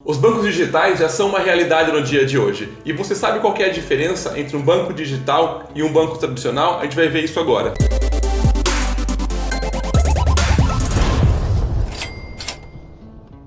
Os bancos digitais já são uma realidade no dia de hoje. E você sabe qual que é a diferença entre um banco digital e um banco tradicional? A gente vai ver isso agora.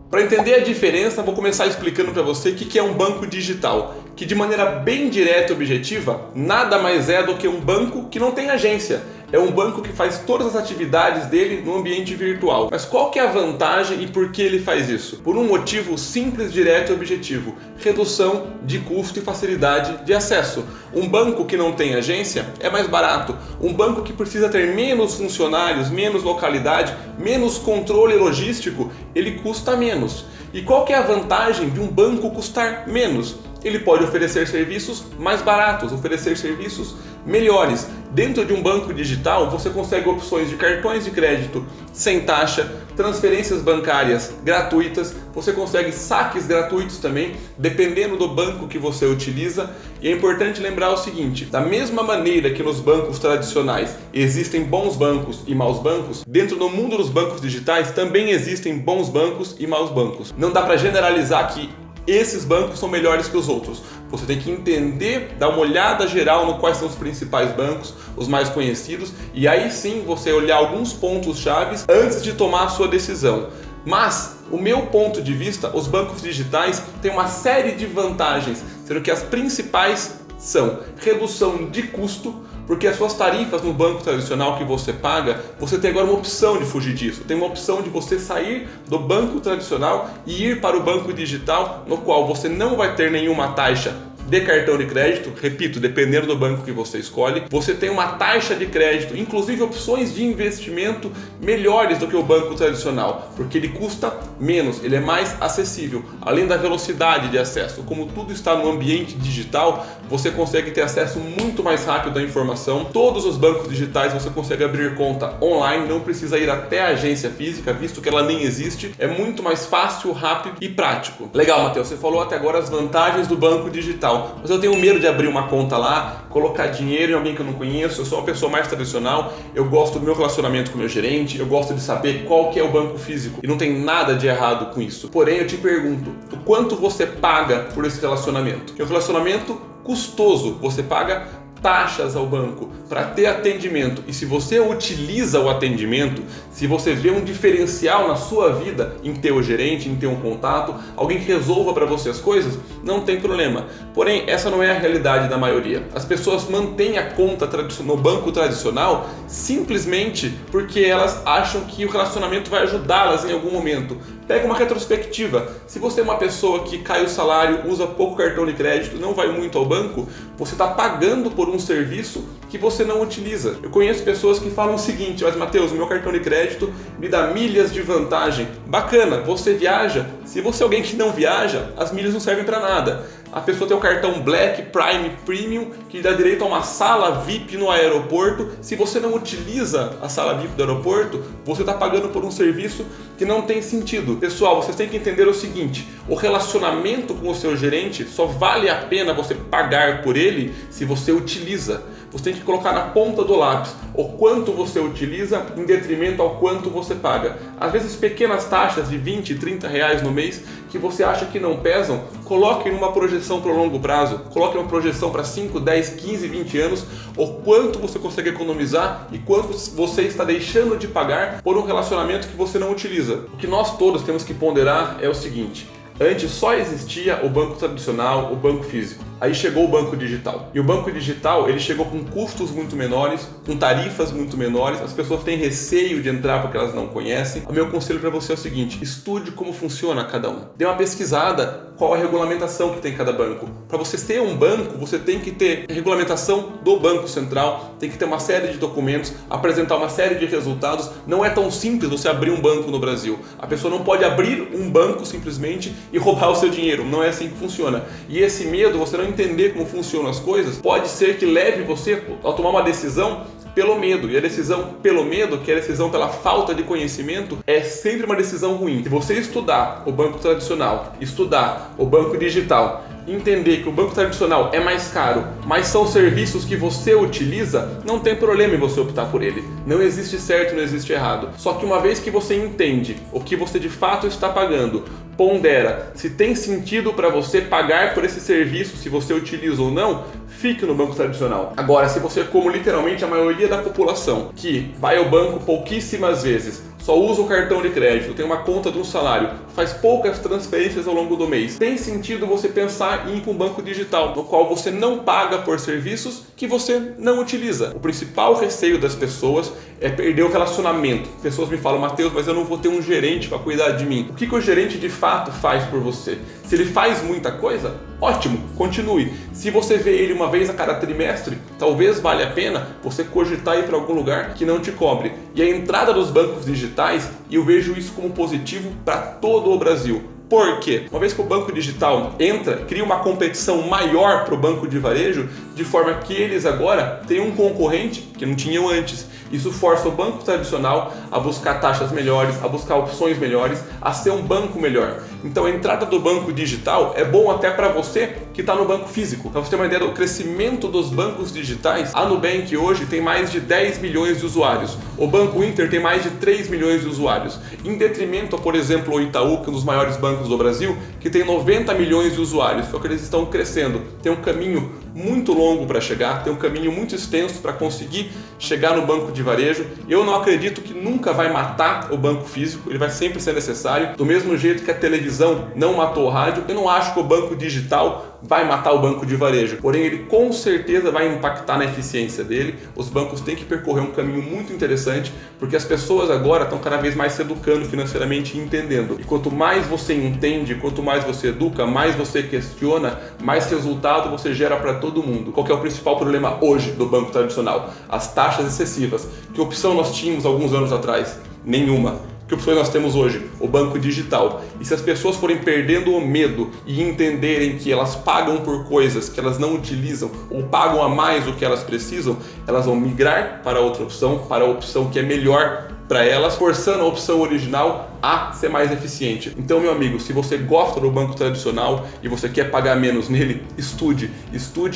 Para entender a diferença, vou começar explicando para você o que é um banco digital, que de maneira bem direta e objetiva, nada mais é do que um banco que não tem agência. É um banco que faz todas as atividades dele no ambiente virtual. Mas qual que é a vantagem e por que ele faz isso? Por um motivo simples, direto e objetivo: redução de custo e facilidade de acesso. Um banco que não tem agência é mais barato. Um banco que precisa ter menos funcionários, menos localidade, menos controle logístico, ele custa menos. E qual que é a vantagem de um banco custar menos? Ele pode oferecer serviços mais baratos, oferecer serviços melhores. Dentro de um banco digital, você consegue opções de cartões de crédito sem taxa, transferências bancárias gratuitas, você consegue saques gratuitos também, dependendo do banco que você utiliza. E é importante lembrar o seguinte: da mesma maneira que nos bancos tradicionais existem bons bancos e maus bancos, dentro do mundo dos bancos digitais também existem bons bancos e maus bancos. Não dá para generalizar que esses bancos são melhores que os outros. Você tem que entender, dar uma olhada geral no quais são os principais bancos, os mais conhecidos, e aí sim você olhar alguns pontos chaves antes de tomar a sua decisão. Mas, o meu ponto de vista, os bancos digitais têm uma série de vantagens, sendo que as principais são redução de custo, porque as suas tarifas no banco tradicional que você paga, você tem agora uma opção de fugir disso. Tem uma opção de você sair do banco tradicional e ir para o banco digital, no qual você não vai ter nenhuma taxa de cartão de crédito, repito, dependendo do banco que você escolhe. Você tem uma taxa de crédito, inclusive opções de investimento melhores do que o banco tradicional, porque ele custa menos, ele é mais acessível, além da velocidade de acesso. Como tudo está no ambiente digital, você consegue ter acesso muito mais rápido à informação. Todos os bancos digitais você consegue abrir conta online, não precisa ir até a agência física, visto que ela nem existe. É muito mais fácil, rápido e prático. Legal, Matheus, você falou até agora as vantagens do banco digital, mas eu tenho medo de abrir uma conta lá, colocar dinheiro em alguém que eu não conheço. Eu sou uma pessoa mais tradicional, eu gosto do meu relacionamento com o meu gerente, eu gosto de saber qual que é o banco físico, e não tem nada de errado com isso. Porém, eu te pergunto, o quanto você paga por esse relacionamento? É um relacionamento custoso, você paga taxas ao banco para ter atendimento, e se você utiliza o atendimento, se você vê um diferencial na sua vida em ter o gerente, em ter um contato, alguém que resolva para você as coisas, não tem problema. Porém, essa não é a realidade da maioria. As pessoas mantêm a conta no banco tradicional simplesmente porque elas acham que o relacionamento vai ajudá-las em algum momento. Pega uma retrospectiva. Se você é uma pessoa que cai o salário, usa pouco cartão de crédito, não vai muito ao banco, você está pagando por um serviço que você não utiliza. Eu conheço pessoas que falam o seguinte: mas Matheus, o meu cartão de crédito me dá milhas de vantagem. Bacana, você viaja? Se você é alguém que não viaja, as milhas não servem para nada. A pessoa tem o cartão Black, Prime, Premium, que dá direito a uma sala VIP no aeroporto. Se você não utiliza a sala VIP do aeroporto, você está pagando por um serviço que não tem sentido. Pessoal, vocês têm que entender o seguinte: o relacionamento com o seu gerente só vale a pena você pagar por ele se você utiliza. Você tem que colocar na ponta do lápis o quanto você utiliza em detrimento ao quanto você paga. Às vezes pequenas taxas de 20, 30 reais no mês que você acha que não pesam, coloque numa projeção para o longo prazo, coloque uma projeção para 5, 10, 15, 20 anos, o quanto você consegue economizar e quanto você está deixando de pagar por um relacionamento que você não utiliza. O que nós todos temos que ponderar é o seguinte: antes só existia o banco tradicional, o banco físico. Aí chegou o banco digital. E o banco digital, ele chegou com custos muito menores, com tarifas muito menores. As pessoas têm receio de entrar porque elas não conhecem. O meu conselho para você é o seguinte: estude como funciona cada um. Dê uma pesquisada qual a regulamentação que tem cada banco. Para você ter um banco, você tem que ter regulamentação do Banco Central, tem que ter uma série de documentos, apresentar uma série de resultados. Não é tão simples você abrir um banco no Brasil. A pessoa não pode abrir um banco simplesmente e roubar o seu dinheiro. Não é assim que funciona. E esse medo, você não entender como funcionam as coisas, pode ser que leve você a tomar uma decisão pelo medo. E a decisão pelo medo, que é a decisão pela falta de conhecimento, é sempre uma decisão ruim. Se você estudar o banco tradicional, estudar o banco digital, entender que o banco tradicional é mais caro, mas são serviços que você utiliza, não tem problema em você optar por ele. Não existe certo, não existe errado. Só que uma vez que você entende o que você de fato está pagando, pondera se tem sentido para você pagar por esse serviço, se você utiliza ou não, fique no banco tradicional. Agora, se você, como literalmente a maioria da população, que vai ao banco pouquíssimas vezes, só usa o cartão de crédito, tem uma conta de um salário, faz poucas transferências ao longo do mês, tem sentido você pensar em ir para um banco digital, no qual você não paga por serviços que você não utiliza. O principal receio das pessoas é perder o relacionamento. Pessoas me falam: Matheus, mas eu não vou ter um gerente para cuidar de mim. O que o gerente de fato faz por você? Se ele faz muita coisa, ótimo, continue. Se você vê ele uma vez a cada trimestre, talvez valha a pena você cogitar ir para algum lugar que não te cobre. E a entrada dos bancos digitais, eu vejo isso como positivo para todo o Brasil. Por quê? Uma vez que o banco digital entra, cria uma competição maior para o banco de varejo, de forma que eles agora têm um concorrente que não tinham antes. Isso força o banco tradicional a buscar taxas melhores, a buscar opções melhores, a ser um banco melhor. Então a entrada do banco digital é bom até para você que está no banco físico. Para você ter uma ideia do crescimento dos bancos digitais, a Nubank hoje tem mais de 10 milhões de usuários. O Banco Inter tem mais de 3 milhões de usuários. Em detrimento a, por exemplo, o Itaú, que é um dos maiores bancos do Brasil, que tem 90 milhões de usuários. Só que eles estão crescendo. Tem um caminho muito longo para chegar, tem um caminho muito extenso para conseguir chegar no banco de varejo. Eu não acredito que nunca vai matar o banco físico, ele vai sempre ser necessário. Do mesmo jeito que a televisão não matou o rádio, eu não acho que o banco digital vai matar o banco de varejo. Porém, ele com certeza vai impactar na eficiência dele. Os bancos têm que percorrer um caminho muito interessante, porque as pessoas agora estão cada vez mais se educando financeiramente e entendendo. E quanto mais você entende, quanto mais você educa, mais você questiona, mais resultado você gera para todo mundo. Qual que é o principal problema hoje do banco tradicional? As taxas excessivas. Que opção nós tínhamos alguns anos atrás? Nenhuma. Que opções nós temos hoje? O banco digital. E se as pessoas forem perdendo o medo e entenderem que elas pagam por coisas que elas não utilizam ou pagam a mais do que elas precisam, elas vão migrar para outra opção, para a opção que é melhor para elas, forçando a opção original a ser mais eficiente. Então, meu amigo, se você gosta do banco tradicional e você quer pagar menos nele, estude,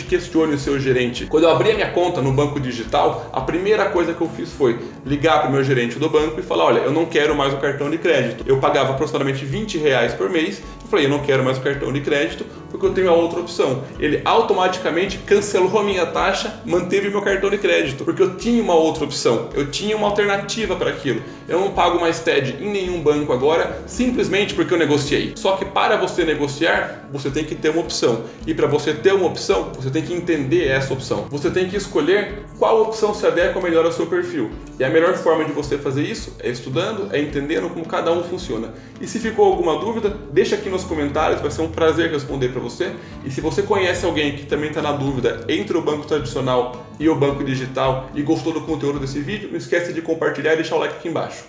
questione o seu gerente. Quando eu abri a minha conta no banco digital, a primeira coisa que eu fiz foi ligar para o meu gerente do banco e falar: olha, eu não quero mais o cartão de crédito. Eu pagava aproximadamente R$20 por mês. Eu falei: eu não quero mais o cartão de crédito porque eu tenho a outra opção. Ele automaticamente cancelou a minha taxa, manteve meu cartão de crédito, porque eu tinha uma outra opção, eu tinha uma alternativa para aquilo. Eu não pago mais TED em nenhum banco agora, simplesmente porque eu negociei. Só que para você negociar, você tem que ter uma opção. E para você ter uma opção, você tem que entender essa opção. Você tem que escolher qual opção se adequa melhor ao seu perfil. E a melhor forma de você fazer isso é estudando, é entendendo como cada um funciona. E se ficou alguma dúvida, deixa aqui nos comentários, vai ser um prazer responder para você. E se você conhece alguém que também está na dúvida entre o banco tradicional e o banco digital e gostou do conteúdo desse vídeo, não esquece de compartilhar e deixar o like aqui embaixo.